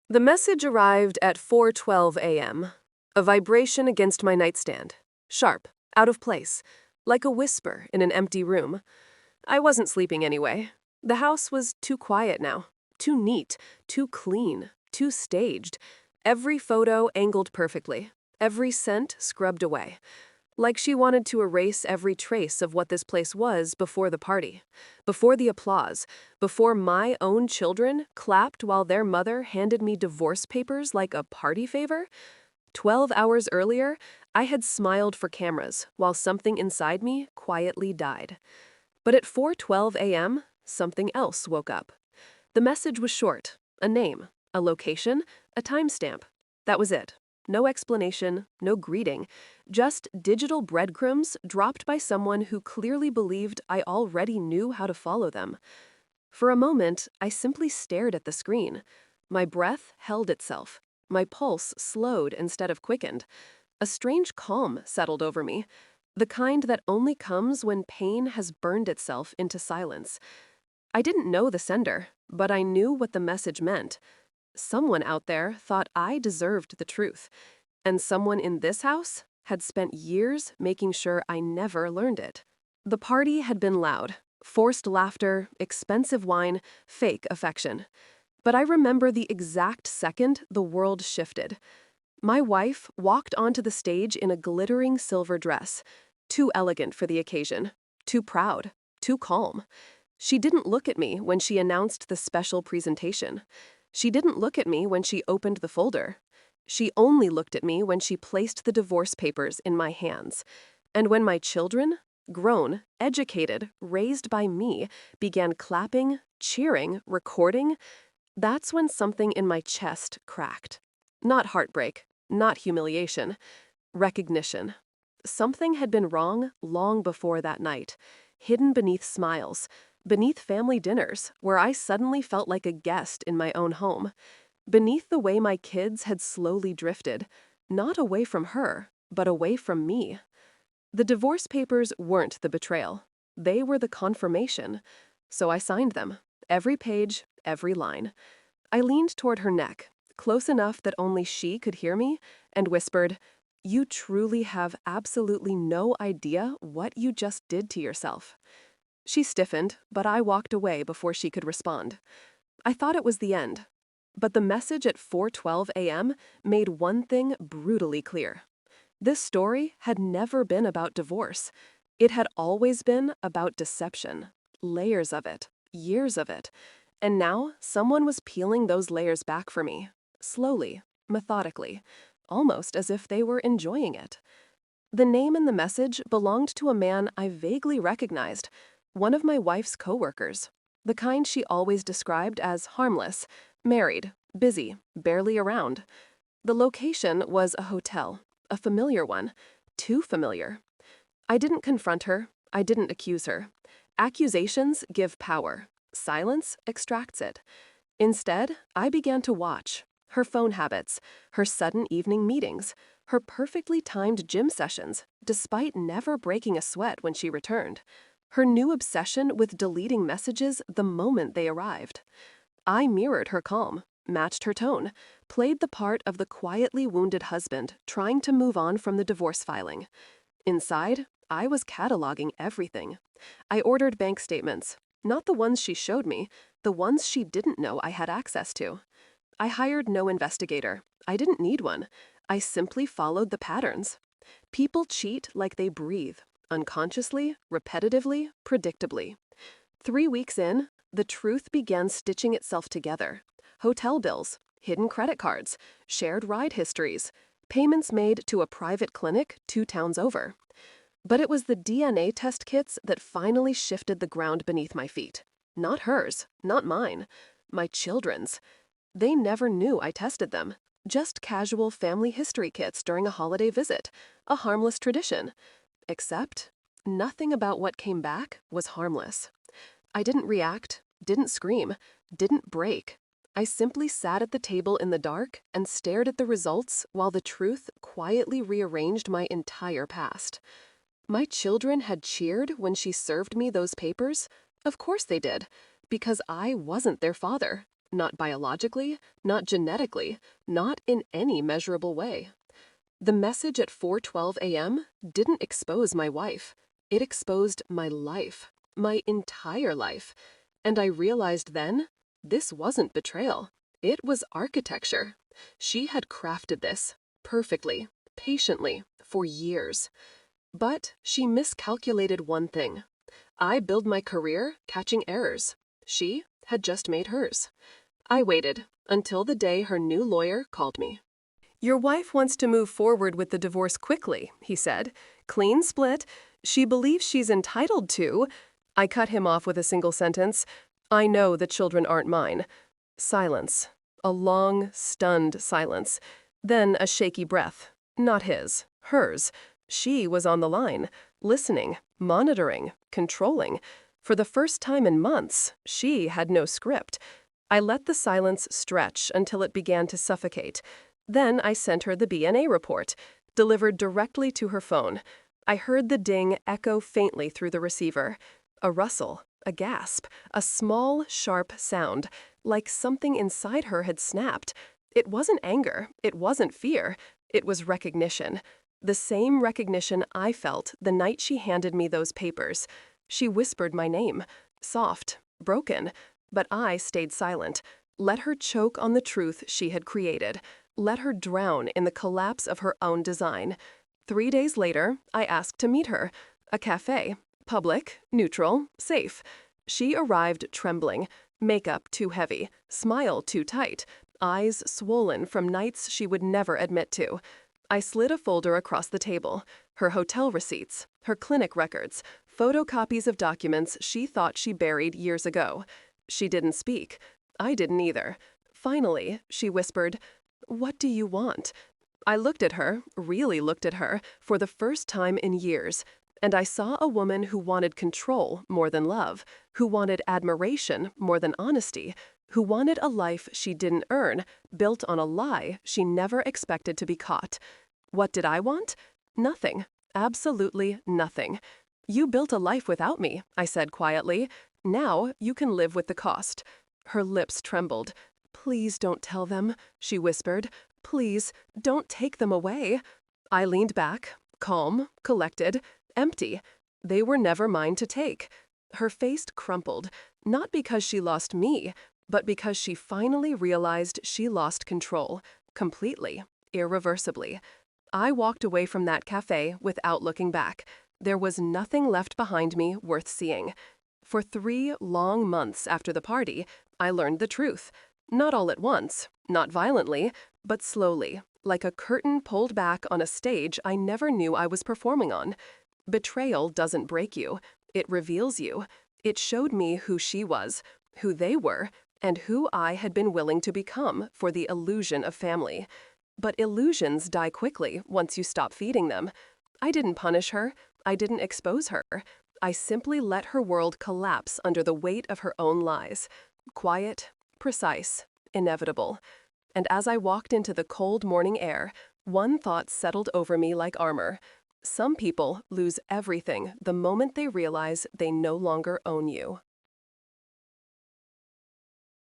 The message arrived at 4:12 a.m. A vibration against my nightstand. Sharp, out of place, like a whisper in an empty room. I wasn't sleeping anyway. The house was too quiet now. Too neat, too clean, too staged. Every photo angled perfectly. Every scent scrubbed away. Like she wanted to erase every trace of what this place was before the party, before the applause, before my own children clapped while their mother handed me divorce papers like a party favor. 12 hours earlier, I had smiled for cameras while something inside me quietly died. But at 4:12 a.m., something else woke up. The message was short, a name, a location, a timestamp. That was it. No explanation, no greeting, just digital breadcrumbs dropped by someone who clearly believed I already knew how to follow them. For a moment, I simply stared at the screen. My breath held itself. My pulse slowed instead of quickened. A strange calm settled over me, the kind that only comes when pain has burned itself into silence. I didn't know the sender, but I knew what the message meant. Someone out there thought I deserved the truth, and someone in this house had spent years making sure I never learned it. The party had been loud, forced laughter, expensive wine, fake affection. But I remember the exact second the world shifted. My wife walked onto the stage in a glittering silver dress, too elegant for the occasion, too proud, too calm. She didn't look at me when she announced the special presentation. She didn't look at me when she opened the folder. She only looked at me when she placed the divorce papers in my hands. And when my children, grown, educated, raised by me, began clapping, cheering, recording, that's when something in my chest cracked. Not heartbreak, not humiliation, recognition. Something had been wrong long before that night, hidden beneath smiles, beneath family dinners, where I suddenly felt like a guest in my own home, beneath the way my kids had slowly drifted, not away from her, but away from me. The divorce papers weren't the betrayal. They were the confirmation. So I signed them, every page, every line. I leaned toward her neck, close enough that only she could hear me, and whispered, "You truly have absolutely no idea what you just did to yourself." She stiffened, but I walked away before she could respond. I thought it was the end. But the message at 4:12 a.m. made one thing brutally clear. This story had never been about divorce. It had always been about deception. Layers of it, years of it. And now someone was peeling those layers back for me. Slowly, methodically, almost as if they were enjoying it. The name in the message belonged to a man I vaguely recognized, one of my wife's coworkers, the kind she always described as harmless, married, busy, barely around. The location was a hotel, a familiar one, too familiar. I didn't confront her, I didn't accuse her. Accusations give power, silence extracts it. Instead, I began to watch her phone habits, her sudden evening meetings, her perfectly timed gym sessions, despite never breaking a sweat when she returned. Her new obsession with deleting messages the moment they arrived. I mirrored her calm, matched her tone, played the part of the quietly wounded husband trying to move on from the divorce filing. Inside, I was cataloging everything. I ordered bank statements, not the ones she showed me, the ones she didn't know I had access to. I hired no investigator. I didn't need one. I simply followed the patterns. People cheat like they breathe, unconsciously, repetitively, predictably. 3 weeks in, the truth began stitching itself together. Hotel bills, hidden credit cards, shared ride histories, payments made to a private clinic 2 towns over. But it was the DNA test kits that finally shifted the ground beneath my feet. Not hers, not mine, my children's. They never knew I tested them. Just casual family history kits during a holiday visit, a harmless tradition. Except, nothing about what came back was harmless. I didn't react, didn't scream, didn't break. I simply sat at the table in the dark and stared at the results while the truth quietly rearranged my entire past. My children had cheered when she served me those papers. Of course they did, because I wasn't their father. Not biologically, not genetically, not in any measurable way. The message at 4:12 a.m. didn't expose my wife. It exposed my life, my entire life. And I realized then, this wasn't betrayal. It was architecture. She had crafted this perfectly, patiently, for years. But she miscalculated one thing. I built my career catching errors. She had just made hers. I waited until the day her new lawyer called me. Your wife wants to move forward with the divorce quickly, he said. Clean split. She believes she's entitled to. I cut him off with a single sentence. I know the children aren't mine. Silence. A long, stunned silence. Then a shaky breath. Not his. Hers. She was on the line, listening, monitoring, controlling. For the first time in months, she had no script. I let the silence stretch until it began to suffocate. Then I sent her the BNA report, delivered directly to her phone. I heard the ding echo faintly through the receiver. A rustle, a gasp, a small, sharp sound, like something inside her had snapped. It wasn't anger, it wasn't fear, it was recognition. The same recognition I felt the night she handed me those papers. She whispered my name, soft, broken, but I stayed silent. Let her choke on the truth she had created. Let her drown in the collapse of her own design. 3 days later, I asked to meet her. A cafe. Public, neutral, safe. She arrived trembling. Makeup too heavy. Smile too tight. Eyes swollen from nights she would never admit to. I slid a folder across the table. Her hotel receipts. Her clinic records. Photocopies of documents she thought she buried years ago. She didn't speak. I didn't either. Finally, she whispered, "What do you want?" I looked at her, really looked at her, for the first time in years, and I saw a woman who wanted control more than love, who wanted admiration more than honesty, who wanted a life she didn't earn, built on a lie she never expected to be caught. What did I want? Nothing. Absolutely nothing. You built a life without me, I said quietly. Now you can live with the cost. Her lips trembled. Please don't tell them, she whispered. Please, don't take them away. I leaned back, calm, collected, empty. They were never mine to take. Her face crumpled, not because she lost me, but because she finally realized she lost control, completely, irreversibly. I walked away from that cafe without looking back. There was nothing left behind me worth seeing. For 3 long months after the party, I learned the truth. Not all at once, not violently, but slowly, like a curtain pulled back on a stage I never knew I was performing on. Betrayal doesn't break you. It reveals you. It showed me who she was, who they were, and who I had been willing to become for the illusion of family. But illusions die quickly once you stop feeding them. I didn't punish her. I didn't expose her. I simply let her world collapse under the weight of her own lies. Quiet, precise, inevitable. And as I walked into the cold morning air, one thought settled over me like armor. Some people lose everything the moment they realize they no longer own you.